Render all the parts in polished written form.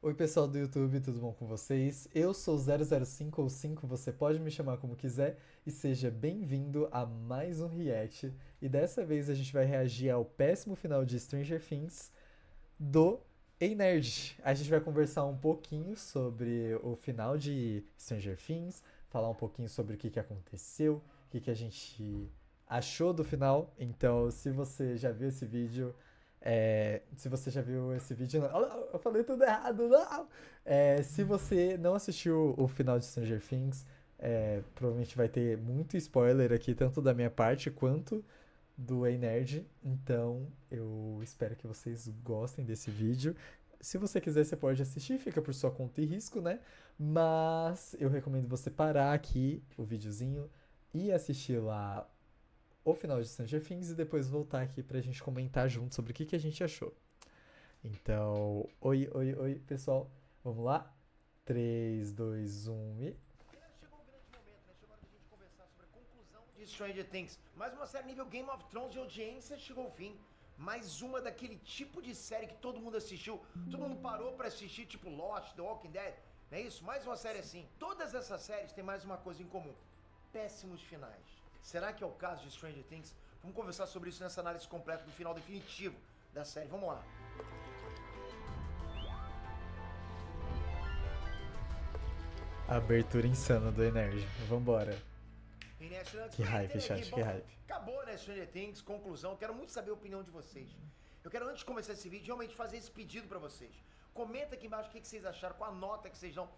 Oi, pessoal do YouTube, tudo bom com vocês? Eu sou 005 ou 5, você pode me chamar como quiser, e seja bem-vindo a mais um React. E dessa vez a gente vai reagir ao péssimo final de Stranger Things do Ei Nerd. A gente vai conversar um pouquinho sobre o final de Stranger Things, falar um pouquinho sobre o que aconteceu, o que a gente achou do final. Então, se você já viu esse vídeo, se você já viu esse vídeo. Não, eu falei tudo errado, não! Se você não assistiu o final de Stranger Things, provavelmente vai ter muito spoiler aqui, tanto da minha parte quanto do Ei Nerd. Então eu espero que vocês gostem desse vídeo. Se você quiser, você pode assistir, fica por sua conta e risco, né? Mas eu recomendo você parar aqui o videozinho e assistir lá o final de Stranger Things e depois voltar aqui pra gente comentar junto sobre o que a gente achou. Então, oi, pessoal. Vamos lá? 3, 2, 1 e. Chegou o grande momento, né? Chegou a hora de a gente conversar sobre a conclusão de Stranger Things. Mais uma série nível Game of Thrones de audiência chegou ao fim. Mais uma daquele tipo de série que todo mundo assistiu. Todo mundo parou pra assistir, tipo Lost, The Walking Dead. Não é isso? Mais uma série assim. Todas essas séries têm mais uma coisa em comum: péssimos finais. Será que é o caso de Stranger Things? Vamos conversar sobre isso nessa análise completa do final definitivo da série. Vamos lá. A abertura insana do Energy. Vambora. Que hype, Aqui, chat, que bom, hype. acabou, né, Stranger Things, conclusão. Quero muito saber a opinião de vocês. Eu quero, antes de começar esse vídeo, realmente fazer esse pedido pra vocês. Comenta aqui embaixo o que vocês acharam, qual a nota que vocês dão,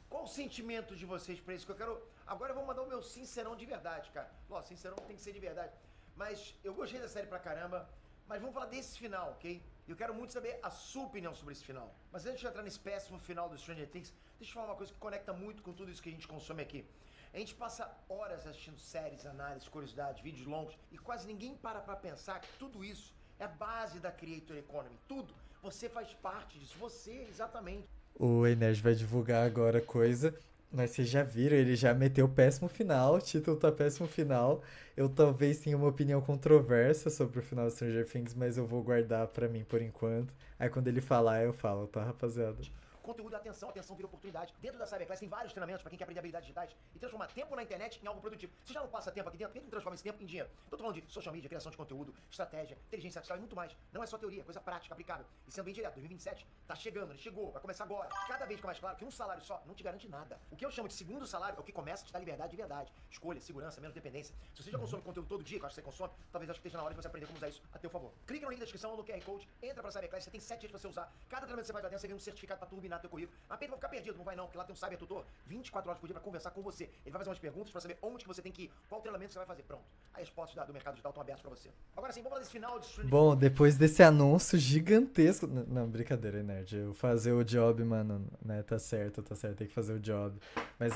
qual o sentimento de vocês pra isso, que eu quero... Agora eu vou mandar o meu sincerão de verdade, cara. Lógico, sincerão tem que ser de verdade. Mas eu gostei da série pra caramba, mas vamos falar desse final, ok? Eu quero muito saber a sua opinião sobre esse final. Mas antes de entrar nesse péssimo final do Stranger Things, deixa eu falar uma coisa que conecta muito com tudo isso que a gente consome aqui. A gente passa horas assistindo séries, análises, curiosidades, vídeos longos e quase ninguém para pra pensar que tudo isso é a base da Creator Economy. Tudo. Você faz parte disso. Você, exatamente. O Energy vai divulgar agora coisa, mas vocês já viram, ele já meteu péssimo final, o título tá péssimo final. Eu talvez tenha uma opinião controversa sobre o final de Stranger Things, mas eu vou guardar pra mim por enquanto. Aí quando ele falar, eu falo, tá, rapaziada? Conteúdo, atenção, atenção vira oportunidade. Dentro da Cyberclass tem vários treinamentos para quem quer aprender habilidades digitais e transformar tempo na internet em algo produtivo. Você já não passa tempo aqui dentro? Por que não transforma esse tempo em dinheiro? Tô falando de social media, criação de conteúdo, estratégia, inteligência artificial e muito mais. Não é só teoria, é coisa prática, aplicável. E sendo bem direto, 2027 tá chegando, né? Chegou, vai começar agora. Cada vez fica mais claro que um salário só não te garante nada. O que eu chamo de segundo salário é o que começa a te dar liberdade de verdade. Escolha, segurança, menos dependência. Se você já consome conteúdo todo dia, que eu acho que você consome, talvez acho que esteja na hora de você aprender como usar isso a teu favor. Clica no link da descrição ou no QR Code, entra pra Cyberclass, você tem 7 dias pra você usar. Cada treinamento que você faz lá dentro, você ganha um certificado pra turbinar teu currículo. Apenas vou ficar perdido, não vai não, porque lá tem um cybertutor 24 horas por dia pra conversar com você. Ele vai fazer umas perguntas pra saber onde que você tem que ir, qual treinamento você vai fazer. Pronto. As respostas do mercado digital estão abertas pra você. Agora sim, vamos falar desse final de Stranger Bom, depois desse anúncio gigantesco. Não, brincadeira, nerd. Eu fazer o job, mano, né? Tá certo, tem que fazer o job. Mas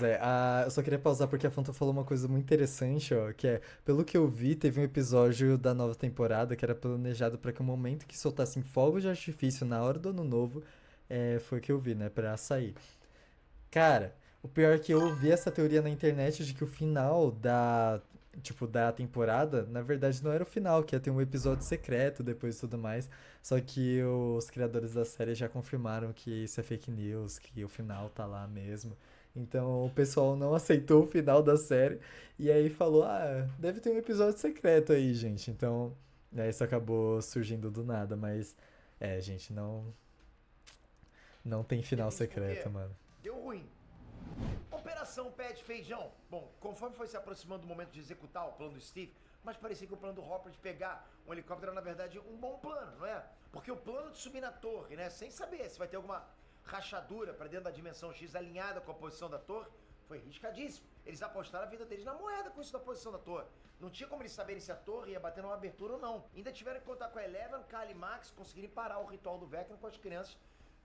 eu só queria pausar porque a Fanta falou uma coisa muito interessante, ó. Que é, pelo que eu vi, teve um episódio da nova temporada que era planejado pra que o momento que soltassem fogos de artifício na hora do ano novo, foi o que eu vi, né? Pra sair. Cara, o pior é que eu vi essa teoria na internet de que o final da temporada, na verdade não era o final, que ia ter um episódio secreto depois e tudo mais. Só que os criadores da série já confirmaram que isso é fake news, que o final tá lá mesmo. Então o pessoal não aceitou o final da série e aí falou: "Ah, deve ter um episódio secreto aí, gente". Então, isso acabou surgindo do nada, mas gente, não tem final Things secreto, porque mano. deu ruim. Operação Pé de Feijão. Bom, conforme foi se aproximando do momento de executar o plano do Steve, mas parecia que o plano do Hopper de pegar um helicóptero era, na verdade, um bom plano, não é? Porque o plano de subir na torre, né, sem saber se vai ter alguma rachadura para dentro da dimensão X alinhada com a posição da torre, foi riscadíssimo. Eles apostaram a vida deles na moeda com isso da posição da torre. Não tinha como eles saberem se a torre ia bater numa abertura ou não. Ainda tiveram que contar com a Eleven, Kyle e Max conseguirem parar o ritual do Vecna com as crianças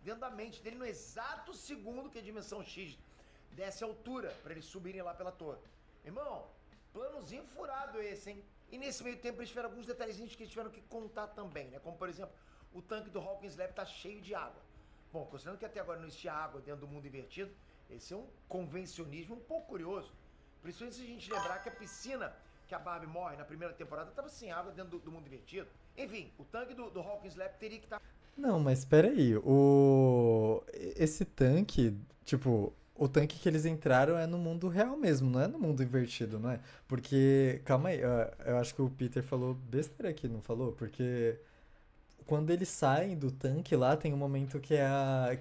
dentro da mente dele no exato segundo que a dimensão X desse altura para eles subirem lá pela torre. Irmão, planozinho furado esse, hein? E nesse meio tempo eles tiveram alguns detalhezinhos que eles tiveram que contar também, né? Como, por exemplo, o tanque do Hawkins Lab tá cheio de água. Bom, considerando que até agora não existia água dentro do mundo invertido, esse é um convencionismo um pouco curioso. Principalmente se a gente lembrar que a piscina que a Barbie morre na primeira temporada estava sem água dentro do mundo invertido. Enfim, o tanque do Hawkins Lab teria que estar... Não, mas espera aí. esse tanque, tipo, o tanque que eles entraram é no mundo real mesmo, não é no mundo invertido, não é? Porque, calma aí, eu acho que o Peter falou besteira aqui, não falou? Porque quando eles saem do tanque lá, tem um momento que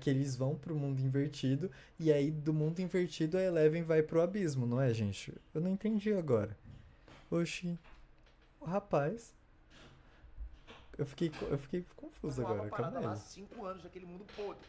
eles vão pro mundo invertido, e aí do mundo invertido a Eleven vai pro abismo, não é, gente? Eu não entendi agora. Oxi, o rapaz, eu fiquei confuso Continuava a agora, calma parada lá, aí. 5 anos daquele mundo podre.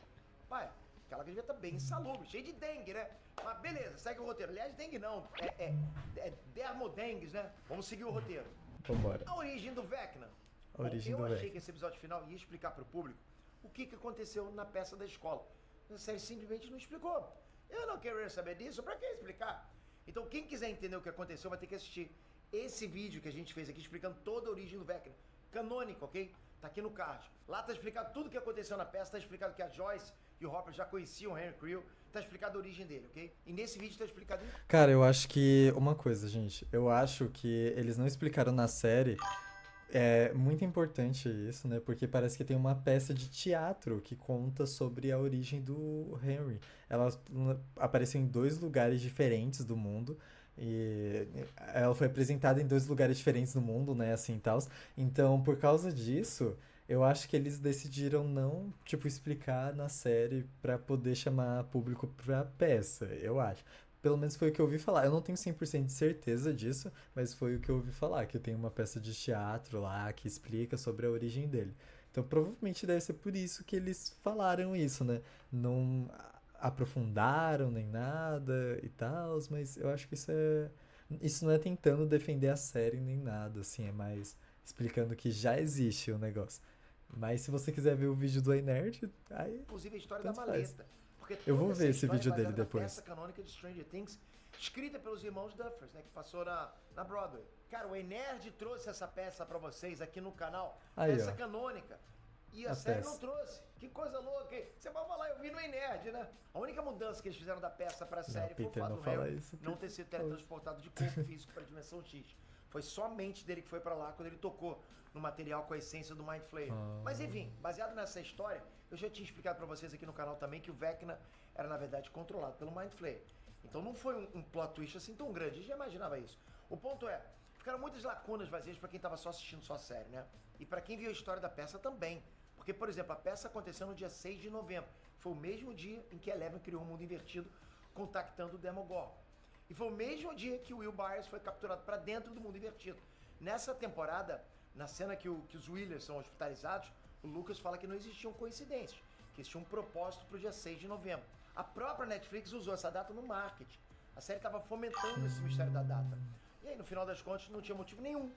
Pai, aquela que devia estar bem insalubre, cheio de dengue, né? Mas beleza, segue o roteiro. Aliás, dengue não, é dermodengues, né? Vamos seguir o roteiro. Vambora. A origem do Vecna. A Bom, origem eu do achei Vecna. que esse episódio final ia explicar pro público o que aconteceu na peça da escola. A série simplesmente não explicou. Eu não quero saber disso, pra que explicar? Então, quem quiser entender o que aconteceu vai ter que assistir esse vídeo que a gente fez aqui explicando toda a origem do Vecna. Canônico, ok? Tá aqui no card. Lá tá explicado tudo o que aconteceu na peça, tá explicado que a Joyce e o Hopper já conheciam o Henry Creel, tá explicado a origem dele, ok? E nesse vídeo tá explicado... Cara, eu acho que. Uma coisa, gente. Eu acho que eles não explicaram na série. É muito importante isso, né? Porque parece que tem uma peça de teatro que conta sobre a origem do Henry. Ela apareceu em dois lugares diferentes do mundo. E ela foi apresentada em dois lugares diferentes do mundo, né? Assim, tal. Então, por causa disso, eu acho que eles decidiram não, tipo, explicar na série pra poder chamar público pra peça, eu acho. Pelo menos foi o que eu ouvi falar. Eu não tenho 100% de certeza disso, mas foi o que eu ouvi falar, que tem uma peça de teatro lá que explica sobre a origem dele. Então provavelmente deve ser por isso que eles falaram isso, né? Não aprofundaram nem nada e tal, mas eu acho que isso não é tentando defender a série nem nada, assim, é mais explicando que já existe o negócio. Mas se você quiser ver o vídeo do iNerd, aí Inclusive a história da tanto faz. maleta. Porque Eu toda vou essa ver esse história é vídeo dele baseada na depois. peça canônica de Stranger Things, escrita pelos irmãos Duffers, né, que passou na Broadway. Cara, o Enerd trouxe essa peça pra vocês aqui no canal, Aí, peça ó, canônica. E a a série não peça. trouxe. Que coisa louca, hein? Você vai falar, eu vi no Enerd, né? A única mudança que eles fizeram da peça pra Não, série foi o Peter, fato não do fala Harry isso. não Peter. ter sido teletransportado de corpo físico pra dimensão X. Foi somente dele que foi pra lá quando ele tocou no material com a essência do Mind Flayer. Mas Ah, enfim, baseado nessa história, eu já tinha explicado pra vocês aqui no canal também que o Vecna era na verdade controlado pelo Mind Flayer. Então não foi um plot twist assim tão grande, a gente já imaginava isso. O ponto é, ficaram muitas lacunas vazias pra quem tava só assistindo só a série, né? E pra quem viu a história da peça também. Porque, por exemplo, a peça aconteceu no dia 6 de novembro. Foi o mesmo dia em que Eleven criou o mundo invertido, contactando o Demogorgon. E foi o mesmo dia que o Will Byers foi capturado pra dentro do mundo invertido. Nessa temporada, na cena que os Wheelers são hospitalizados, o Lucas fala que não existiam coincidências, que existia um propósito pro dia 6 de novembro. A própria Netflix usou essa data no marketing. A série estava fomentando esse mistério da data. E aí, no final das contas, não tinha motivo nenhum.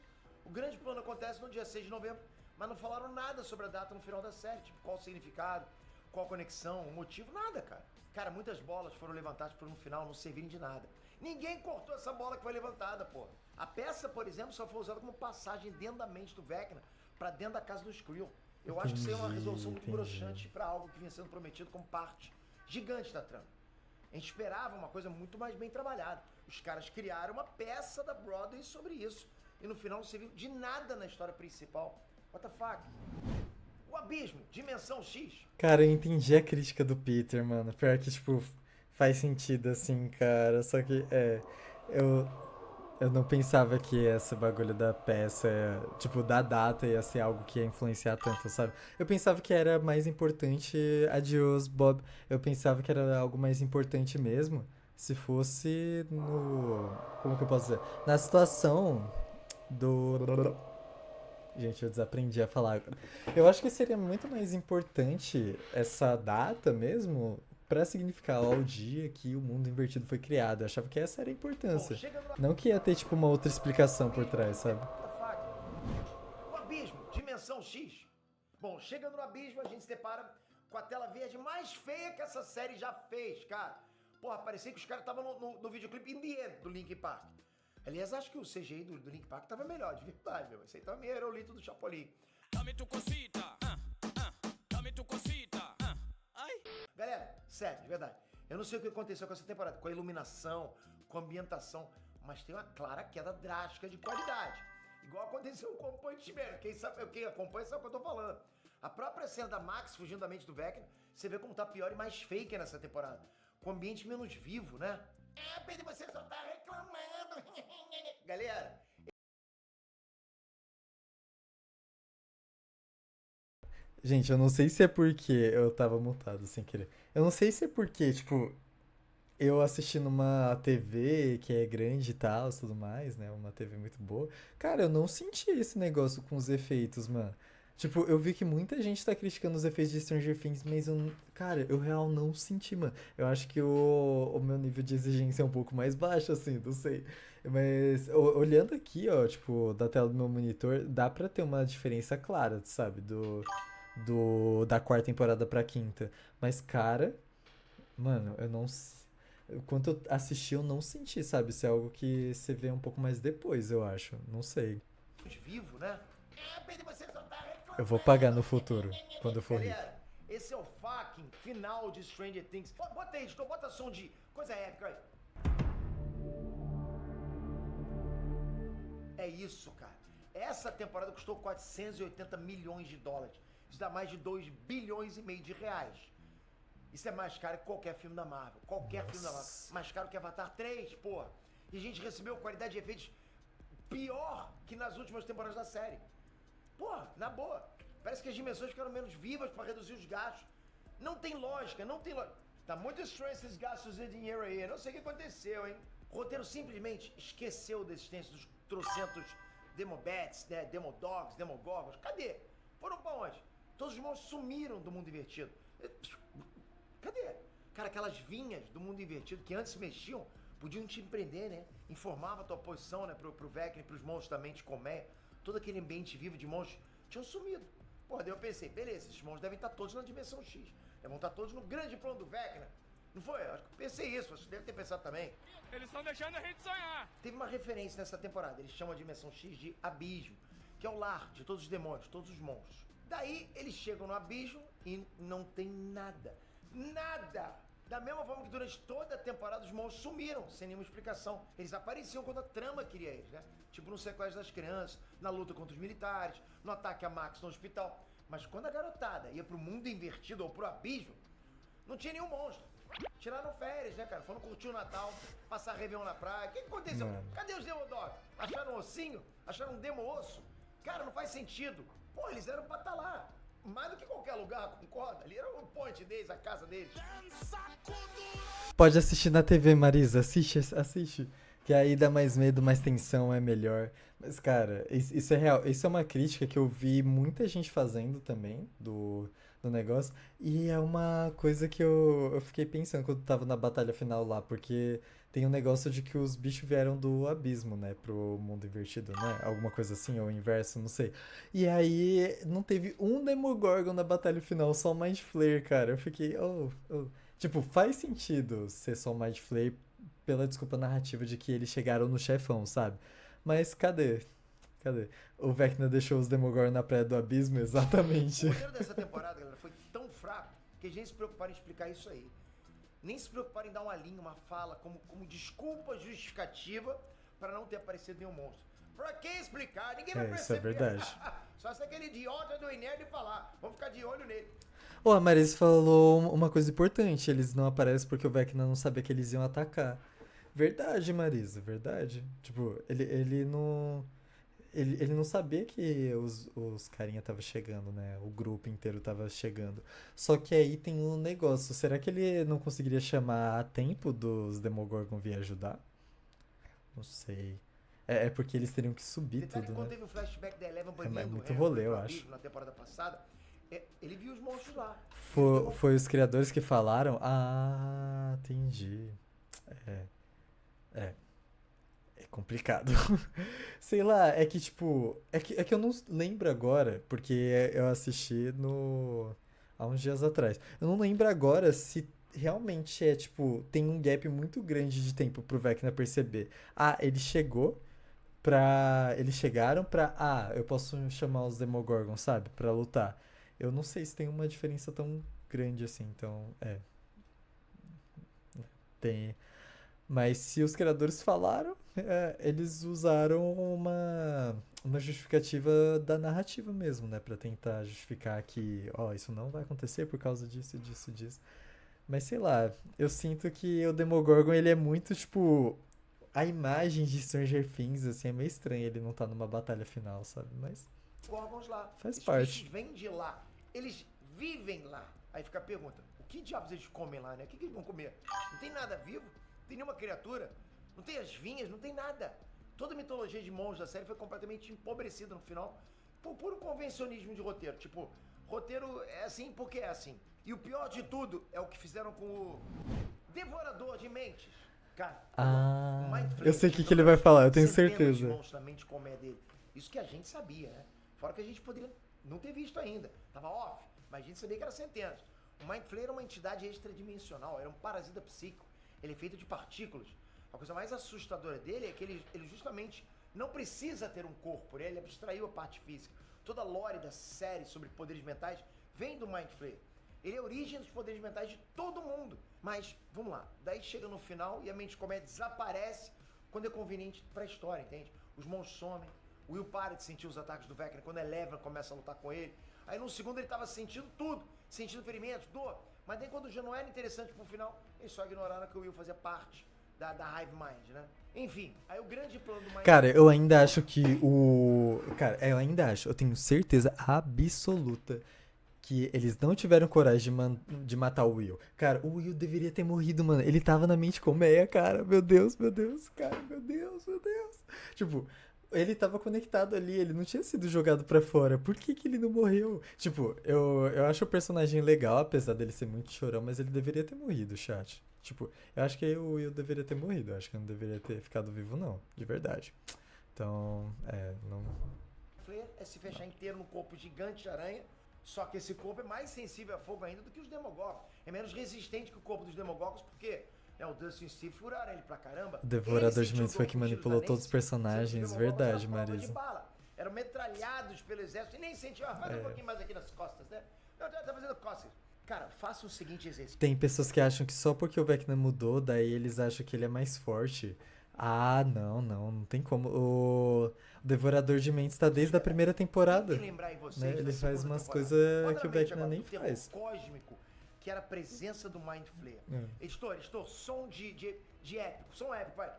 O grande plano acontece no dia 6 de novembro, mas não falaram nada sobre a data no final da série. Tipo, qual o significado, qual a conexão, o motivo, nada, cara. Cara, muitas bolas foram levantadas para no final não servirem de nada. Ninguém cortou essa bola que foi levantada, pô. A peça, por exemplo, só foi usada como passagem dentro da mente do Vecna para dentro da casa do Skrill. Eu acho que isso é uma resolução muito broxante para algo que vinha sendo prometido como parte gigante da trama. A gente esperava uma coisa muito mais bem trabalhada. Os caras criaram uma peça da Broadway sobre isso. E no final não serviu de nada na história principal. What the fuck? O Abismo, Dimensão X. Cara, eu entendi a crítica do Peter, mano. Pior que, tipo, faz sentido assim, cara. Só que, eu, eu não pensava que esse bagulho da peça, tipo, da data ia ser algo que ia influenciar tanto, sabe? Eu pensava que era mais importante Adios, Bob. Eu pensava que era algo mais importante mesmo se fosse no. Como que eu posso dizer? Na situação do. Gente, eu desaprendi a falar agora. Eu acho que seria muito mais importante essa data mesmo pra significar ó, o dia que o mundo invertido foi criado. Eu achava que essa era a Bom, importância. chega no Não que ia ter, tipo, uma outra explicação por trás, sabe? What the fuck? O Abismo, Dimensão X. Bom, chega no Abismo, a gente se depara com a tela verde mais feia que essa série já fez, cara. Porra, parecia que os caras estavam no videoclipe In The End do Linkin Park. Aliás, acho que o CGI do Linkin Park tava melhor, de verdade, meu. Esse aí tava meio aerolito do Chapolin. Dame tu cosita, dame tu cosita, ai. Galera, sério, de verdade. Eu não sei o que aconteceu com essa temporada, com a iluminação, com a ambientação, mas tem uma clara queda drástica de qualidade. Igual aconteceu com o Punch Man. Quem acompanha sabe o que eu tô falando. A própria cena da Max fugindo da mente do Vecna, você vê como tá pior e mais fake nessa temporada. Com o ambiente menos vivo, né? Pedro, você só tá reclamando. Galera, Gente, eu não sei se é porque eu tava mutado sem querer. Eu não sei se é porque, tipo, eu assisti numa TV que é grande e tal, tudo mais, né? Uma TV muito boa. Cara, eu não senti esse negócio com os efeitos, mano. Tipo, eu vi que muita gente tá criticando os efeitos de Stranger Things, mas cara, eu real não senti, mano. Eu acho que o meu nível de exigência é um pouco mais baixo, assim, não sei. Mas olhando aqui, ó, tipo, da tela do meu monitor, dá pra ter uma diferença clara, sabe? Da quarta temporada pra quinta. Mas, cara, mano, eu não. Quando eu assisti, eu não senti, sabe? Isso é algo que você vê um pouco mais depois, eu acho. Não sei. vivo, né? Pedro, você só tá Eu vou reclamando. pagar no futuro, quando eu for rico. Galera, esse é o fucking final de Stranger Things. Bota aí, editor, bota som de coisa épica aí. É isso, cara. Essa temporada custou 480 milhões de dólares. Isso dá mais de 2 bilhões e meio de reais. Isso é mais caro que qualquer filme da Marvel. Qualquer filme da Marvel. Mais caro que Avatar 3, porra. E a gente recebeu qualidade de efeitos pior que nas últimas temporadas da série. Porra, na boa. Parece que as dimensões ficaram menos vivas pra reduzir os gastos. Não tem lógica, não tem lógica. Tá muito estranho esses gastos de dinheiro aí. Eu não sei o que aconteceu, hein? O roteiro simplesmente esqueceu da existência dos trocentos Demobats, né? Demodogs, Demogorgons. Cadê? Foram pra onde? Todos os monstros sumiram do mundo invertido. Cadê? Cara, aquelas vinhas do mundo invertido que antes se mexiam, podiam te empreender, né? Informava a tua posição, né? Pro Vecna e pros monstros também te comer. Todo aquele ambiente vivo de monstros tinham sumido. Porra, daí eu pensei, beleza, esses monstros devem estar todos na dimensão X. Devem estar todos no grande plano do Vecna. Não foi? Eu acho que pensei isso, você deve ter pensado também. Eles estão deixando a gente sonhar. Teve uma referência nessa temporada, eles chamam a dimensão X de abismo, que é o lar de todos os demônios, todos os monstros. Daí eles chegam no abismo e não tem nada. Nada! Da mesma forma que durante toda a temporada os monstros sumiram, sem nenhuma explicação. Eles apareciam quando a trama queria eles, né? Tipo no sequestro das crianças, na luta contra os militares, no ataque a Max no hospital. Mas quando a garotada ia pro mundo invertido ou pro abismo, não tinha nenhum monstro. Tiraram férias, né, cara? Foram curtir o Natal, passar Réveillon na praia. O que aconteceu? Mano. Cadê os Demodogs? Acharam um ossinho? Acharam um demo-osso? Cara, não faz sentido. Pô, eles eram pra estar lá. Mais do que qualquer lugar, concorda? Ali era o point deles, a casa deles. Pode assistir na TV, Marisa. Assiste, assiste. Que aí dá mais medo, mais tensão, é melhor. Mas, cara, isso é real. Isso é uma crítica que eu vi muita gente fazendo também do negócio. E é uma coisa que eu fiquei pensando quando tava na batalha final lá. Porque tem um negócio de que os bichos vieram do abismo, né? Pro mundo invertido, né? Alguma coisa assim, ou o inverso, não sei. E aí não teve um Demogorgon na batalha final, só o Mind Flayer, cara. Eu fiquei, oh. Tipo, faz sentido ser só o Mind Flayer pela desculpa narrativa de que eles chegaram no chefão, sabe? Mas cadê? Cadê? O Vecna deixou os Demogorgon na praia do abismo, exatamente. O roteiro dessa temporada, galera, foi tão fraco que eles nem se preocuparam em explicar isso aí. Nem se preocuparam em dar uma linha, uma fala, como desculpa justificativa para não ter aparecido nenhum monstro. Pra que explicar? Ninguém vai Isso é perceber. verdade. Só se aquele idiota do Inerd falar. Vamos ficar de olho nele. Ô, a Marisa falou uma coisa importante. Eles não aparecem porque o Vecna não sabia que eles iam atacar. Verdade, Marisa, verdade. Tipo, ele não. Ele não sabia que os carinha tava chegando, né? O grupo inteiro tava chegando. Só que aí tem um negócio. Será que ele não conseguiria chamar a tempo dos Demogorgon vir ajudar? Não sei. É porque eles teriam que subir Detalhe que tudo, quando né? teve o flashback da Eleven É banindo muito Henry rolê, pro eu abismo acho. na temporada passada, ele viu os monstros lá. Foi os criadores que falaram? Ah, entendi. É, é. É complicado. Sei lá, é que tipo. É que eu não lembro agora, porque eu assisti há uns dias atrás. Eu não lembro agora se realmente é tipo. Tem um gap muito grande de tempo pro Vecna perceber. Ah, ele chegou pra. Eles chegaram pra. Ah, eu posso chamar os Demogorgons, sabe? Pra lutar. Eu não sei se tem uma diferença tão grande assim, então. Tem. Mas se os criadores falaram, Eles usaram uma justificativa da narrativa mesmo, né? Pra tentar justificar que, ó, isso não vai acontecer por causa disso, disso, disso. Mas sei lá, eu sinto que o Demogorgon, ele é muito, tipo, a imagem de Stranger Things, assim, é meio estranho ele não tá numa batalha final, sabe? Mas Gorgons lá. faz Esses parte. bichos vêm de lá. Eles vivem lá. Aí fica a pergunta: o que diabos eles comem lá, né? O que eles vão comer? Não tem nada vivo? Não tem nenhuma criatura? Não tem as vinhas? Não tem nada. Toda a mitologia de monstros da série foi completamente empobrecida no final por puro convencionismo de roteiro. Tipo, roteiro é assim porque é assim. E o pior de tudo é o que fizeram com o Devorador de Mentes. Cara, Ah, o Mind eu sei o Flayer que ele vai falar, eu tenho centenas de certeza. monstros na mente como é dele. Isso que a gente sabia, né? Fora que a gente poderia não ter visto ainda. Tava off, mas a gente sabia que era centenas. O Mind Flayer era uma entidade extradimensional, era um parasita psíquico. Ele é feito de partículas. A coisa mais assustadora dele é que ele justamente não precisa ter um corpo, né? Ele abstraiu a parte física. Toda a lore da série sobre poderes mentais vem do Mind Flayer. Ele é a origem dos poderes mentais de todo mundo. Mas, vamos lá, daí chega no final e a mente comédia desaparece quando é conveniente pra história, entende? Os monstros somem, o Will para de sentir os ataques do Vecna quando a Eleven começa a lutar com ele. Aí no segundo ele tava sentindo tudo, sentindo ferimentos, dor. Mas daí quando já não era interessante pro final, eles só ignoraram que o Will fazia parte da Hive Mind, né? Enfim, aí o grande plano do Mind... Cara, eu ainda acho que o. Cara, eu ainda acho, eu tenho certeza absoluta que eles não tiveram coragem de matar o Will. Cara, o Will deveria ter morrido, mano. Ele tava na mente colmeia, cara. Meu Deus, cara, meu Deus. Tipo, ele tava conectado ali, ele não tinha sido jogado pra fora. Por que que ele não morreu? Tipo, eu acho o personagem legal, apesar dele ser muito chorão, mas ele deveria ter morrido, chat. Tipo, eu acho que o Will deveria ter morrido. Eu acho que não deveria ter ficado vivo, não. De verdade. Então, não. Flayer é se fechar inteiro no corpo gigante de aranha. Só que esse corpo é mais sensível a fogo ainda do que os Demogorgons. É menos resistente que o corpo dos Demogorgons, porque o Dustin e o Steve furaram ele pra caramba. O Devorador Ele de Mentes sentiu foi dor que com os tiros manipulou da todos os Nancy, personagens, sendo que os Demogorgons verdade, eram prova de Marisa. bala. Eram metralhados pelo exército e nem sentiam. Faz um pouquinho mais aqui nas costas, né? Não, tá fazendo costas. Cara, faça o seguinte exercício. Tem pessoas que acham que só porque o Vecna mudou, daí eles acham que ele é mais forte. Ah, não tem como. O Devorador de Mentes tá desde a primeira temporada. Tem que lembrar em vocês Né? da Ele faz segunda umas temporada. coisas Bota que o na mente Vecna agora, nem do terror faz. cósmico, que era a presença do Mind Flayer. Editor, som de épico, som épico, vai.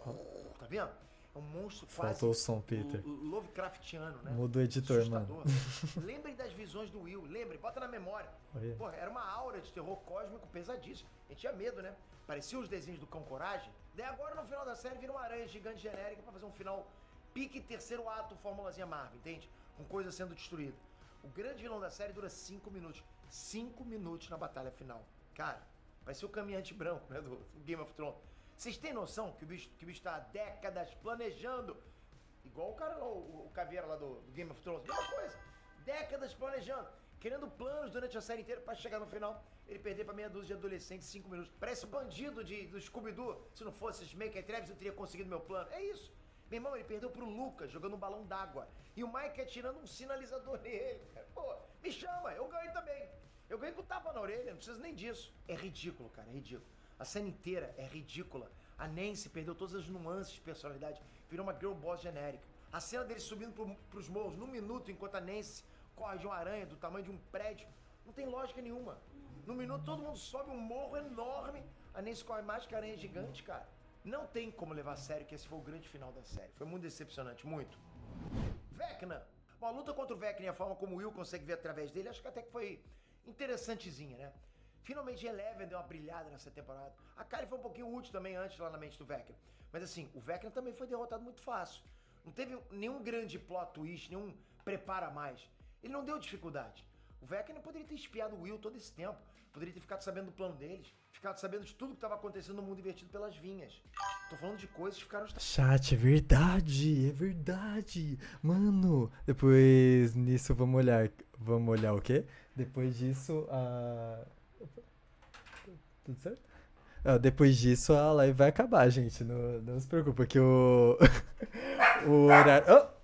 Tá vendo? É um monstro quase Faltou o som, Peter. Lovecraftiano, né? Muda o editor, Assustador. mano. Lembrem das visões do Will, bota na memória. Olha. Porra, era uma aura de terror cósmico pesadíssima. A gente tinha medo, né? Parecia os desenhos do Cão Coragem. Daí agora no final da série vira uma aranha gigante genérica pra fazer um final pique terceiro ato, formulazinha Marvel, entende? Com coisa sendo destruída. O grande vilão da série dura 5 minutos. 5 minutos na batalha final. Cara, vai ser o caminhante branco, né? Do Game of Thrones. Vocês têm noção que o bicho tá há décadas planejando? Igual o cara lá, o caveira lá do Game of Thrones. Mesma coisa. Décadas planejando. Querendo planos durante a série inteira pra chegar no final ele perder pra meia dúzia de adolescentes em 5 minutos. Parece bandido do Scooby-Doo. Se não fosse os Make Travis, eu teria conseguido meu plano. É isso. Meu irmão, ele perdeu pro Lucas jogando um balão d'água. E o Mike atirando um sinalizador nele. Pô, me chama, eu ganho também. Eu ganho com tapa na orelha, não precisa nem disso. É ridículo, cara, é ridículo. A cena inteira é ridícula. A Nancy perdeu todas as nuances de personalidade. Virou uma girl boss genérica. A cena dele subindo pros morros num minuto, enquanto a Nancy corre de uma aranha do tamanho de um prédio. Não tem lógica nenhuma. Num minuto todo mundo sobe um morro enorme. A Nancy corre mais que a aranha gigante, cara. Não tem como levar a sério que esse foi o grande final da série. Foi muito decepcionante, muito. Vecna. Bom, a luta contra o Vecna e a forma como o Will consegue ver através dele, acho que até que foi interessantezinha, né? Finalmente Eleven deu uma brilhada nessa temporada. A Kali foi um pouquinho útil também antes lá na mente do Vecna. Mas assim, o Vecna também foi derrotado muito fácil. Não teve nenhum grande plot twist, nenhum prepara mais. Ele não deu dificuldade. O Vecna poderia ter espiado o Will todo esse tempo. Poderia ter ficado sabendo do plano deles. Ficado sabendo de tudo que estava acontecendo no mundo invertido pelas vinhas. Tô falando de coisas que ficaram... Chat, é verdade. Mano, depois nisso vamos olhar o quê? Depois disso, tudo certo? Depois disso a live vai acabar, gente. Não se preocupa que o horário... Oh!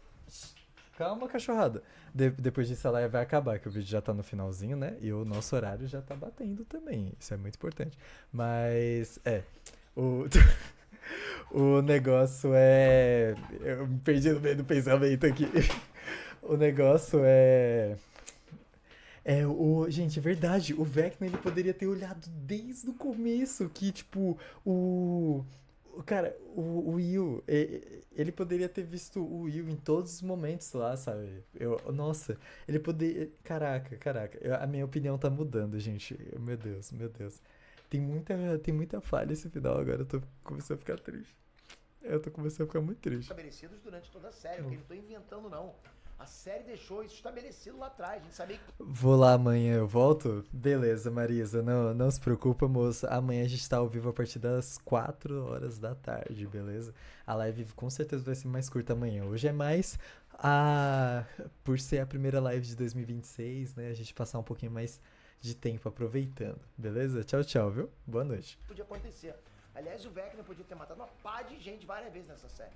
Calma, cachorrada. Depois disso a live vai acabar, que o vídeo já tá no finalzinho, né? E o nosso horário já tá batendo também. Isso é muito importante. Mas, O negócio é. Eu me perdi no meio do pensamento aqui. O negócio é. Gente, é verdade, o Vecna ele poderia ter olhado desde o começo que, tipo, cara, o Will, ele poderia ter visto o Will em todos os momentos lá, sabe? Nossa, ele poderia. Caraca, a minha opinião tá mudando, gente. Meu Deus, meu Deus. Tem muita falha esse final agora, eu tô começando a ficar triste. Eu tô começando a ficar muito triste. Estabelecidos durante toda a série, eu não tô inventando, não. A série deixou isso estabelecido lá atrás. A gente sabia que Vou lá amanhã, eu volto? Beleza, Marisa, não se preocupa, moça. Amanhã a gente tá ao vivo a partir das 4 horas da tarde, beleza? A live com certeza vai ser mais curta amanhã. Hoje é mais por ser a primeira live de 2026, né? A gente passar um pouquinho mais de tempo aproveitando, beleza? Tchau, tchau, viu? Boa noite. podia acontecer. Aliás, o Vecna podia ter matado uma pá de gente várias vezes nessa série.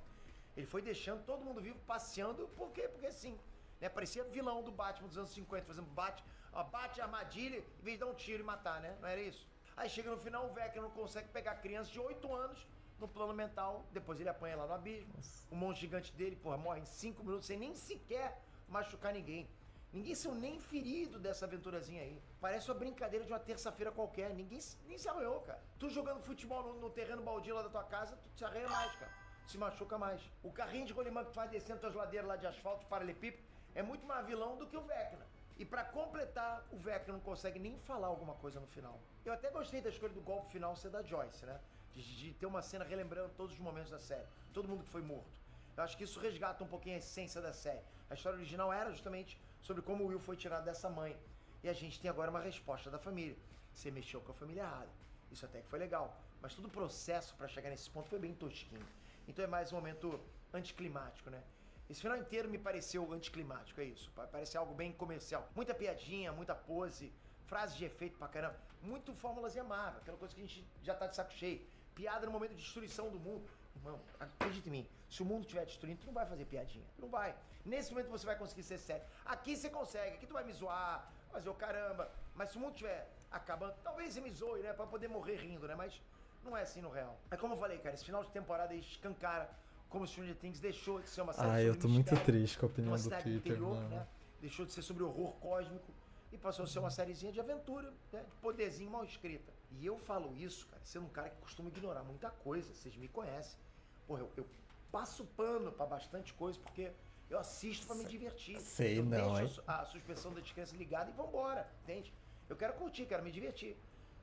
Ele foi deixando todo mundo vivo, passeando, por quê? Porque sim. Né? Parecia vilão do Batman dos anos 50, fazendo bate armadilha, em vez de dar um tiro e matar, né? Não era isso? Aí chega no final, o Vecna não consegue pegar crianças de 8 anos no plano mental, depois ele apanha lá no abismo. O monstro gigante dele, porra, morre em 5 minutos sem nem sequer machucar ninguém. Ninguém saiu nem ferido dessa aventurazinha aí. Parece uma brincadeira de uma terça-feira qualquer. Ninguém nem se arranhou, cara. Tu jogando futebol no terreno baldio lá da tua casa, tu te arranha mais, cara. Se machuca mais. O carrinho de rolimã que tu vai descendo tuas ladeiras lá de asfalto, paralelepípedo, é muito mais vilão do que o Vecna. E pra completar, o Vecna não consegue nem falar alguma coisa no final. Eu até gostei da escolha do golpe final ser da Joyce, né? De ter uma cena relembrando todos os momentos da série. Todo mundo que foi morto. Eu acho que isso resgata um pouquinho a essência da série. A história original era justamente sobre como o Will foi tirado dessa mãe. E a gente tem agora uma resposta da família. Você mexeu com a família errada. Isso até que foi legal. Mas todo o processo pra chegar nesse ponto foi bem tosquinho. Então é mais um momento anticlimático, né? Esse final inteiro me pareceu anticlimático, é isso. Parece algo bem comercial. Muita piadinha, muita pose, frases de efeito pra caramba. Muito fórmulas e Marvel, aquela coisa que a gente já tá de saco cheio. Piada no momento de destruição do mundo. Irmão, acredita em mim, se o mundo estiver destruindo, tu não vai fazer piadinha. Não vai. Nesse momento você vai conseguir ser sério. Aqui você consegue, aqui tu vai me zoar, fazer o caramba. Mas se o mundo estiver acabando, talvez você me zoe, né? Pra poder morrer rindo, né? Mas não é assim no real. É como eu falei, cara, esse final de temporada aí escancara como o Stranger Things deixou de ser uma série sobre Eu tô muito mistério, triste com a opinião uma do cidade Peter, interior, mano. né? Deixou de ser sobre horror cósmico e passou a ser uma sériezinha de aventura, né? De poderzinho mal escrita. E eu falo isso, cara, sendo um cara que costuma ignorar muita coisa, vocês me conhecem. Porra, eu passo pano pra bastante coisa porque eu assisto pra me divertir. Sei eu não, deixo a suspensão da descrença ligada e vambora, entende? Eu quero curtir, quero me divertir.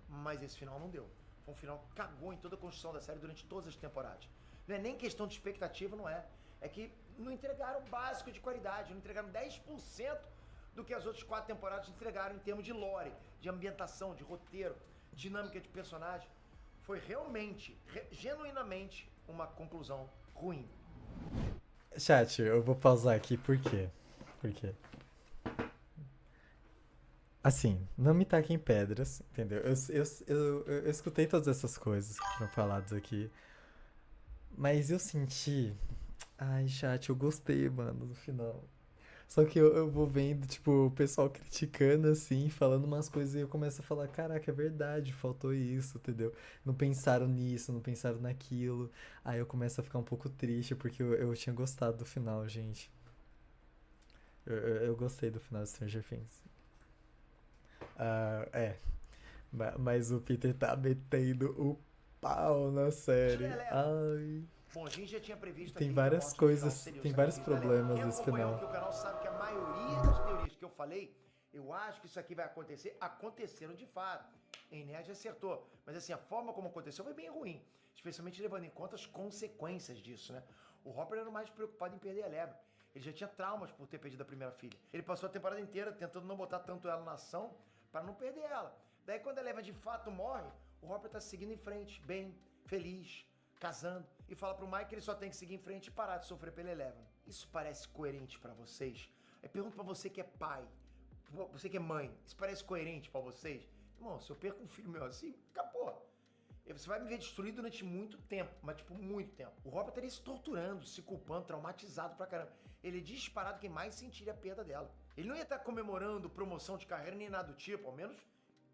Mas esse final não deu. Foi um final que cagou em toda a construção da série durante todas as temporadas. Não é nem questão de expectativa, não é. É que não entregaram o básico de qualidade, não entregaram 10% do que as outras 4 temporadas entregaram em termos de lore, de ambientação, de roteiro, dinâmica de personagem. Foi realmente, genuinamente, uma conclusão ruim. Chat, eu vou pausar aqui, por quê? Por quê? Assim, não me taquem pedras, entendeu? Eu escutei todas essas coisas que foram faladas aqui, mas eu senti. Ai, chat, eu gostei, mano, do final. Só que eu vou vendo, tipo, o pessoal criticando, assim, falando umas coisas e eu começo a falar, caraca, é verdade, faltou isso, entendeu? Não pensaram nisso, não pensaram naquilo. Aí eu começo a ficar um pouco triste, porque eu tinha gostado do final, gente. Eu gostei do final de Stranger Things. É. Mas o Peter tá metendo o pau na série. Ai. Bom, a gente já tinha previsto Tem aqui várias que a morte no coisas, final seria o tem vários sacrifício. problemas Quem nesse acompanhou final. aqui o canal sabe que a maioria das teorias que eu falei, eu acho que isso aqui vai acontecer, aconteceram de fato. Em Nerd acertou. Mas assim, a forma como aconteceu foi bem ruim. Especialmente levando em conta as consequências disso, né? O Hopper era mais preocupado em perder a Eleven. Ele já tinha traumas por ter perdido a primeira filha. Ele passou a temporada inteira tentando não botar tanto ela na ação para não perder ela. Daí quando a Eleven de fato morre, o Hopper tá seguindo em frente, bem, feliz, casando, e fala pro Mike que ele só tem que seguir em frente e parar de sofrer pela Eleven. Isso parece coerente pra vocês? Eu pergunto pra você que é pai, você que é mãe, isso parece coerente pra vocês? Irmão, se eu perco um filho meu assim, acabou. Você vai me ver destruído durante muito tempo, mas tipo, muito tempo. O Robert estaria se torturando, se culpando, traumatizado pra caramba. Ele é disparado quem mais sentiria a perda dela. Ele não ia estar comemorando promoção de carreira nem nada do tipo, ao menos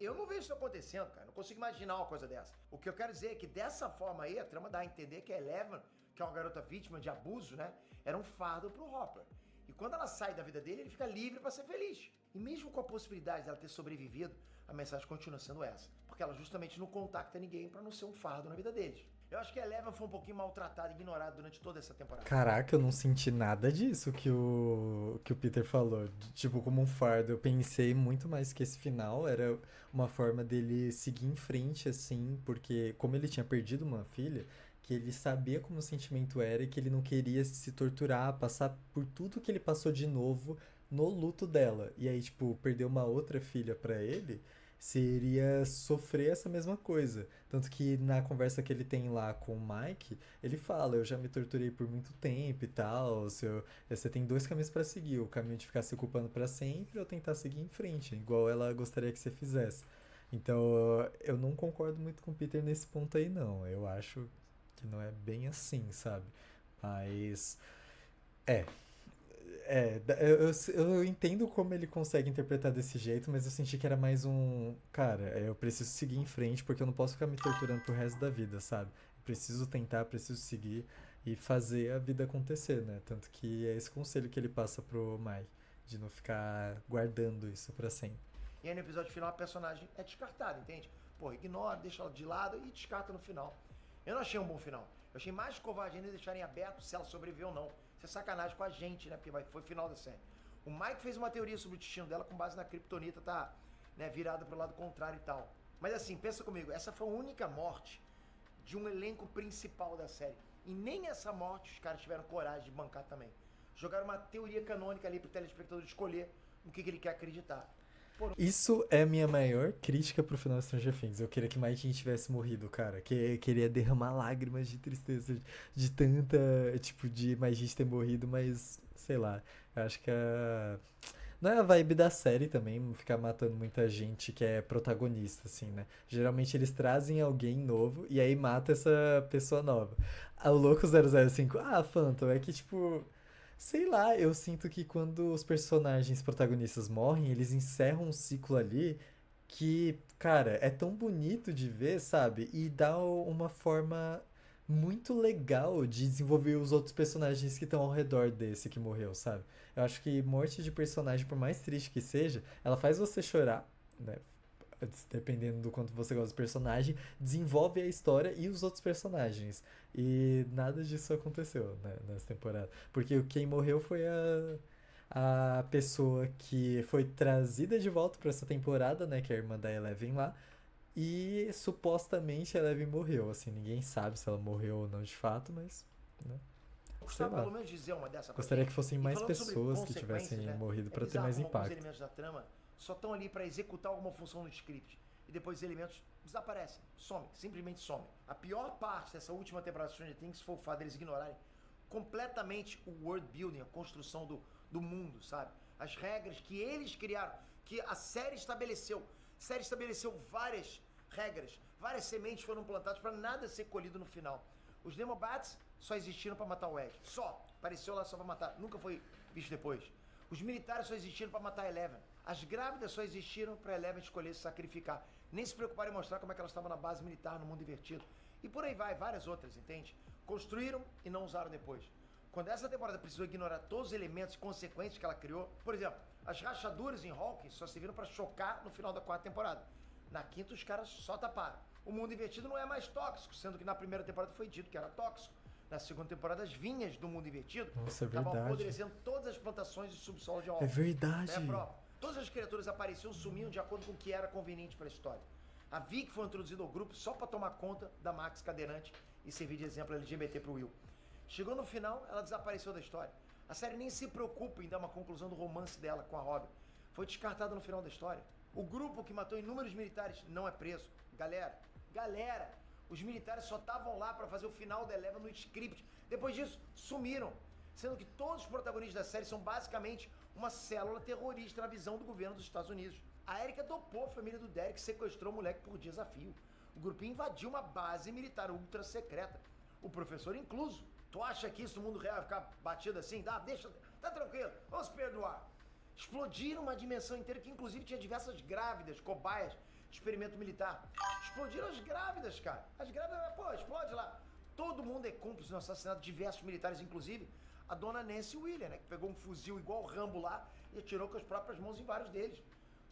Eu não vejo isso acontecendo, cara. Não consigo imaginar uma coisa dessa. O que eu quero dizer é que dessa forma aí, a trama dá a entender que a Eleven, que é uma garota vítima de abuso, né? Era um fardo pro Hopper. E quando ela sai da vida dele, ele fica livre pra ser feliz. E mesmo com a possibilidade dela ter sobrevivido, a mensagem continua sendo essa. Porque ela justamente não contacta ninguém pra não ser um fardo na vida deles. Eu acho que a Eleven foi um pouquinho maltratada e ignorada durante toda essa temporada. Caraca, eu não senti nada disso que o Peter falou. Tipo, como um fardo. Eu pensei muito mais que esse final era uma forma dele seguir em frente, assim, porque como ele tinha perdido uma filha, que ele sabia como o sentimento era e que ele não queria se torturar, passar por tudo que ele passou de novo no luto dela. E aí, tipo, perder uma outra filha pra ele seria sofrer essa mesma coisa. Tanto que na conversa que ele tem lá com o Mike, ele fala: eu já me torturei por muito tempo e tal. Você tem dois caminhos pra seguir: o caminho de ficar se culpando pra sempre ou tentar seguir em frente, igual ela gostaria que você fizesse. Então eu não concordo muito com o Peter nesse ponto aí, não. Eu acho que não é bem assim, sabe? Mas. É, eu entendo como ele consegue interpretar desse jeito, mas eu senti que era mais um. Cara, eu preciso seguir em frente porque eu não posso ficar me torturando pro resto da vida, sabe? Eu preciso tentar, preciso seguir e fazer a vida acontecer, né? Tanto que é esse conselho que ele passa pro Mai, de não ficar guardando isso pra sempre. E aí no episódio final a personagem é descartada, entende? Pô, ignora, deixa ela de lado e descarta no final. Eu não achei um bom final. Eu achei mais covarde ainda deixarem aberto se ela sobreviveu ou não. Isso é sacanagem com a gente, né? Porque foi o final da série. O Mike fez uma teoria sobre o destino dela com base na Kryptonita tá, né, virada pro lado contrário e tal. Mas assim, pensa comigo, essa foi a única morte de um elenco principal da série. E nem essa morte os caras tiveram coragem de bancar também. Jogaram uma teoria canônica ali pro telespectador escolher no que ele quer acreditar. Isso é a minha maior crítica pro final de Stranger Things. Eu queria que mais gente tivesse morrido, cara. Queria derramar lágrimas de tristeza de tanta, tipo, de mais gente ter morrido, mas, sei lá. Eu acho que não é a vibe da série também, ficar matando muita gente que é protagonista, assim, né? Geralmente eles trazem alguém novo e aí mata essa pessoa nova. O Louco 005, Phantom, é que, tipo... Sei lá, eu sinto que quando os personagens protagonistas morrem, eles encerram um ciclo ali que, cara, é tão bonito de ver, sabe? E dá uma forma muito legal de desenvolver os outros personagens que estão ao redor desse que morreu, sabe? Eu acho que morte de personagem, por mais triste que seja, ela faz você chorar, né? Dependendo do quanto você gosta do personagem, desenvolve a história e os outros personagens. E nada disso aconteceu, né, nessa temporada. Porque quem morreu foi a pessoa que foi trazida de volta pra essa temporada, né, que é a irmã da Eleven lá. E supostamente a Eleven morreu. Assim, ninguém sabe se ela morreu ou não de fato, mas, né, sei lá. Pelo menos dizer uma dessa Gostaria que fossem mais falando sobre pessoas que tivessem consequências, né? morrido pra ter bizarro mais como alguns impacto. elementos da trama só estão ali pra executar alguma função no script e depois os elementos desaparecem, somem, simplesmente somem. A pior parte dessa última temporada de Stranger Things foi o fato deles ignorarem completamente o world building, a construção do mundo, sabe? As regras que eles criaram, que a série estabeleceu. A série estabeleceu várias regras, várias sementes foram plantadas para nada ser colhido no final. Os Demobats só existiram para matar o Ed, só. Apareceu lá só para matar, nunca foi visto depois. Os militares só existiram para matar a Eleven. As grávidas só existiram para a Eleven escolher se sacrificar. Nem se preocuparam em mostrar como é que elas estavam na base militar no mundo invertido. E por aí vai, várias outras, entende? Construíram e não usaram depois. Quando essa temporada precisou ignorar todos os elementos e consequências que ela criou, por exemplo, as rachaduras em Hawkins só serviram para chocar no final da quarta temporada. Na quinta os caras só taparam. O mundo invertido não é mais tóxico, sendo que na primeira temporada foi dito que era tóxico. Na segunda temporada, as vinhas do mundo invertido estavam apodrecendo todas as plantações de subsolo de Hawkins. É verdade. É a prova. Todas as criaturas apareciam, sumiam de acordo com o que era conveniente para a história. A Vic foi introduzida ao grupo só para tomar conta da Max cadeirante e servir de exemplo LGBT pro Will. Chegou no final, ela desapareceu da história. A série nem se preocupa em dar uma conclusão do romance dela com a Robin. Foi descartada no final da história. O grupo que matou inúmeros militares não é preso. Galera, os militares só estavam lá para fazer o final da Eleven no script. Depois disso, sumiram. Sendo que todos os protagonistas da série são basicamente uma célula terrorista na visão do governo dos Estados Unidos. A Erika dopou a família do Derek e sequestrou o moleque por desafio. O grupinho invadiu uma base militar ultra secreta. O professor incluso. Tu acha que isso no mundo real vai ficar batido assim? Deixa, tá tranquilo, vamos perdoar. Explodiram uma dimensão inteira que inclusive tinha diversas grávidas, cobaias, experimento militar. Explodiram as grávidas, cara. As grávidas, pô, explode lá. Todo mundo é cúmplice no assassinato de diversos militares, inclusive a dona Nancy Williams, né? Que pegou um fuzil igual o Rambo lá e atirou com as próprias mãos em vários deles.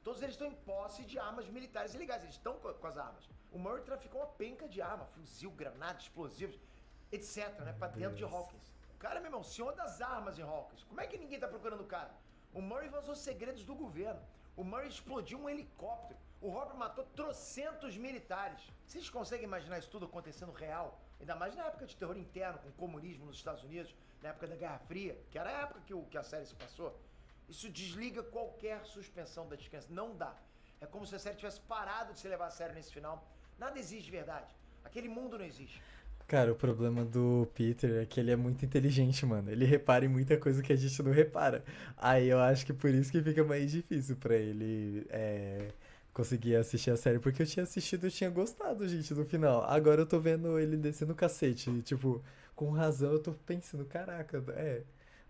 Todos eles estão em posse de armas militares ilegais. Eles estão com as armas. O Murray traficou uma penca de arma, fuzil, granada, explosivos, etc, né? Pra dentro de Hawkins. O cara, meu irmão, senhor das armas em Hawkins. Como é que ninguém tá procurando o cara? O Murray vazou segredos do governo. O Murray explodiu um helicóptero. O Robert matou trocentos militares. Vocês conseguem imaginar isso tudo acontecendo real? Ainda mais na época de terror interno, com o comunismo nos Estados Unidos, na época da Guerra Fria, que era a época que a série se passou. Isso desliga qualquer suspensão da descrença. Não dá. É como se a série tivesse parado de se levar a sério nesse final. Nada existe de verdade. Aquele mundo não existe. Cara, o problema do Peter é que ele é muito inteligente, mano. Ele repara em muita coisa que a gente não repara. Aí eu acho que por isso que fica mais difícil pra ele conseguir assistir a série. Porque eu tinha assistido, eu tinha gostado, gente, do final. Agora eu tô vendo ele descendo o cacete. E, tipo, com razão eu tô pensando, caraca,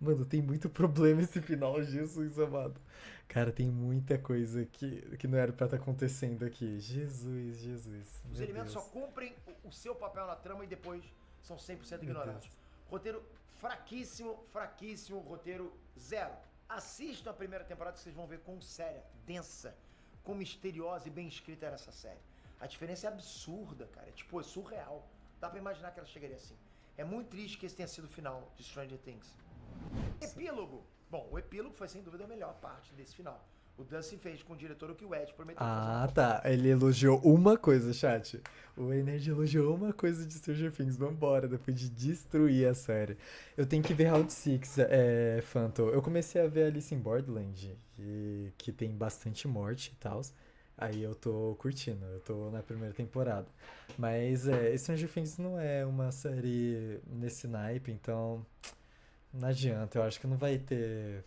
mano, tem muito problema esse final, Jesus amado. Cara, tem muita coisa que não era pra estar acontecendo aqui. Jesus, Jesus. Os Meu elementos Deus. só cumprem o seu papel na trama e depois são 100% Meu ignorados. Deus. Roteiro fraquíssimo, fraquíssimo, roteiro zero. Assistam a primeira temporada que vocês vão ver quão séria, densa, quão misteriosa e bem escrita era essa série. A diferença é absurda, cara. É surreal. Dá pra imaginar que ela chegaria assim. É muito triste que esse tenha sido o final de Stranger Things. Epílogo. Bom, o epílogo foi sem dúvida a melhor parte desse final. O Dustin fez com o diretor o que o Ed prometeu Ah, fazer. tá. Ele elogiou uma coisa, chat. O Enerd elogiou uma coisa de Stranger Things. Vambora, depois de destruir a série. Eu tenho que ver Round 6, Phantom. Eu comecei a ver Alice in Borderland, que tem bastante morte e tal. Aí eu tô curtindo, eu tô na primeira temporada. Mas Stranger Things não é uma série nesse naipe, então não adianta. Eu acho que não vai ter.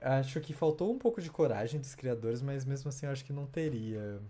Acho que faltou um pouco de coragem dos criadores, mas mesmo assim eu acho que não teria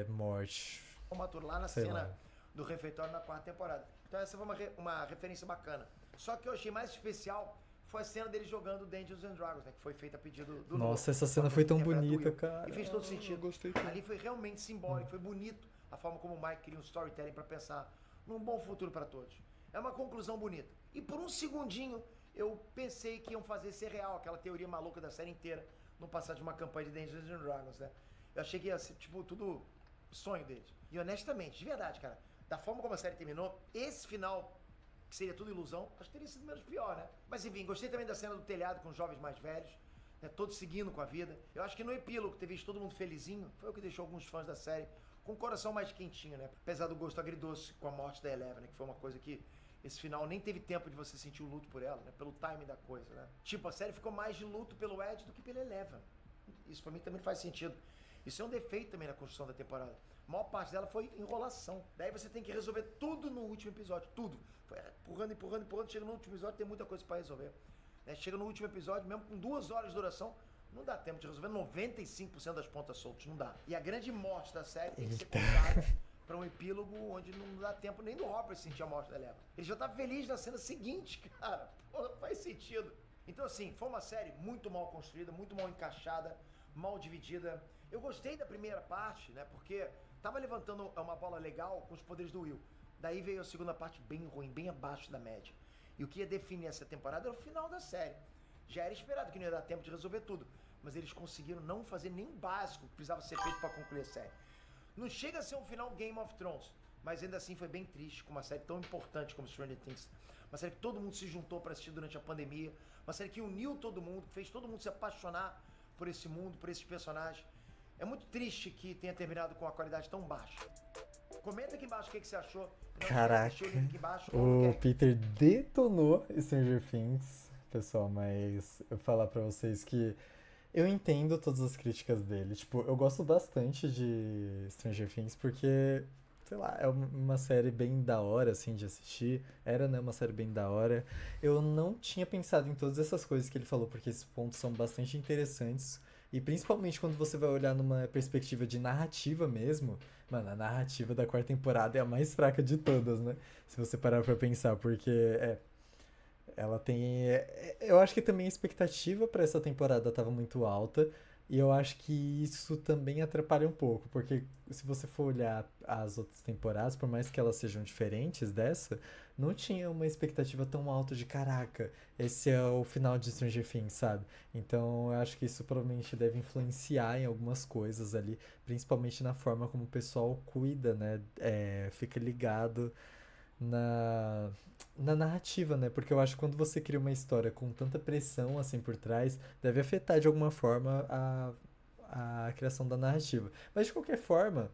morte. Matura lá na Sei cena lá. do refeitório na quarta temporada. Então essa foi uma referência bacana. Só que eu achei mais especial foi a cena dele jogando Dungeons and Dragons, né? Que foi feita a pedido do Nossa, Nolan, essa cena o foi ator tão que interpreta o bonita, Will. cara. E fez todo Eu sentido. gostei tanto. Ali foi realmente simbólico, foi bonito a forma como o Mike cria um storytelling pra pensar num bom futuro pra todos. É uma conclusão bonita. E por um segundinho eu pensei que iam fazer ser real aquela teoria maluca da série inteira no passar de uma campanha de Dungeons and Dragons, né? Eu achei que ia ser, tipo, tudo sonho deles. E honestamente, de verdade, cara, da forma como a série terminou, esse final, que seria tudo ilusão, acho que teria sido menos pior, né? Mas enfim, gostei também da cena do telhado com os jovens mais velhos, né? Todos seguindo com a vida. Eu acho que no epílogo, ter visto todo mundo felizinho, foi o que deixou alguns fãs da série com o coração mais quentinho, né? Apesar do gosto agridoce com a morte da Eleven, né? Que foi uma coisa que esse final nem teve tempo de você sentir o luto por ela, né? Pelo timing da coisa, né? Tipo, a série ficou mais de luto pelo Ed do que pela Eleven. Isso pra mim também faz sentido. Isso é um defeito também na construção da temporada. A maior parte dela foi enrolação. Daí você tem que resolver tudo no último episódio. Tudo. Foi empurrando. Chega no último episódio, tem muita coisa pra resolver. Né? Chega no último episódio, mesmo com 2 horas de duração, não dá tempo de resolver 95% das pontas soltas. Não dá. E a grande morte da série tem que ser contada pra um epílogo onde não dá tempo nem do Robert sentir a morte da Eleven. Ele já tá feliz na cena seguinte, cara. Pô, faz sentido. Então, assim, foi uma série muito mal construída, muito mal encaixada, mal dividida. Eu gostei da primeira parte, né? Porque tava levantando uma bola legal com os poderes do Will. Daí veio a segunda parte bem ruim, bem abaixo da média. E o que ia definir essa temporada era o final da série. Já era esperado que não ia dar tempo de resolver tudo. Mas eles conseguiram não fazer nem o básico que precisava ser feito pra concluir a série. Não chega a ser um final Game of Thrones, mas ainda assim foi bem triste com uma série tão importante como Stranger Things. Uma série que todo mundo se juntou para assistir durante a pandemia. Uma série que uniu todo mundo, fez todo mundo se apaixonar por esse mundo, por esses personagens. É muito triste que tenha terminado com uma qualidade tão baixa. Comenta aqui embaixo o que você achou. Não Caraca, esquece de deixar o link aqui embaixo. o Peter detonou Stranger Things, pessoal, mas eu vou falar pra vocês que eu entendo todas as críticas dele. Tipo, eu gosto bastante de Stranger Things porque, sei lá, é uma série bem da hora, assim, de assistir. Era, né, uma série bem da hora. Eu não tinha pensado em todas essas coisas que ele falou, porque esses pontos são bastante interessantes. E principalmente quando você vai olhar numa perspectiva de narrativa mesmo, mano, a narrativa da quarta temporada é a mais fraca de todas, né? Se você parar pra pensar, porque ela tem. Eu acho que também a expectativa pra essa temporada tava muito alta, E eu acho que isso também atrapalha um pouco, porque se você for olhar as outras temporadas, por mais que elas sejam diferentes dessa, não tinha uma expectativa tão alta de caraca, esse é o final de Stranger Things, sabe? Então eu acho que isso provavelmente deve influenciar em algumas coisas ali, principalmente na forma como o pessoal cuida, né? Fica ligado na, na narrativa, né? Porque eu acho que quando você cria uma história com tanta pressão assim por trás, deve afetar de alguma forma a criação da narrativa. Mas de qualquer forma,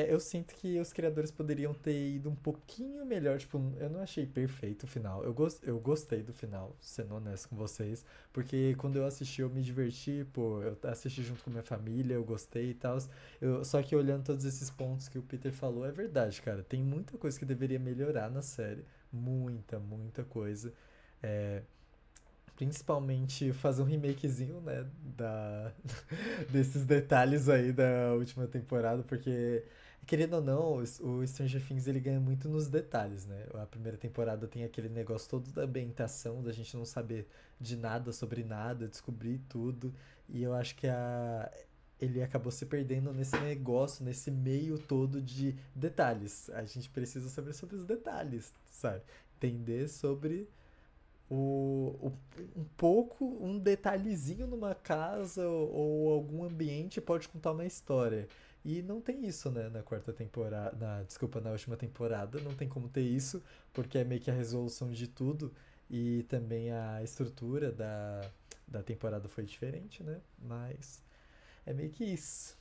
eu sinto que os criadores poderiam ter ido um pouquinho melhor. Tipo, eu não achei perfeito o final. Eu gostei do final, sendo honesto com vocês. Porque quando eu assisti, eu me diverti. Pô, eu assisti junto com minha família, eu gostei e tal. Só que olhando todos esses pontos que o Peter falou, é verdade, cara. Tem muita coisa que deveria melhorar na série. Muita, muita coisa. É, principalmente fazer um remakezinho, né, desses detalhes aí da última temporada, porque, querendo ou não, o Stranger Things ele ganha muito nos detalhes, né? A primeira temporada tem aquele negócio todo da ambientação, da gente não saber de nada sobre nada, descobrir tudo, e eu acho que ele acabou se perdendo nesse negócio, nesse meio todo de detalhes. A gente precisa saber sobre os detalhes, sabe? Entender sobre um pouco, um detalhezinho numa casa ou algum ambiente pode contar uma história. E não tem isso, né, na quarta temporada. Desculpa, na última temporada. Não tem como ter isso, porque é meio que a resolução de tudo. E também a estrutura da temporada foi diferente, né? Mas é meio que isso.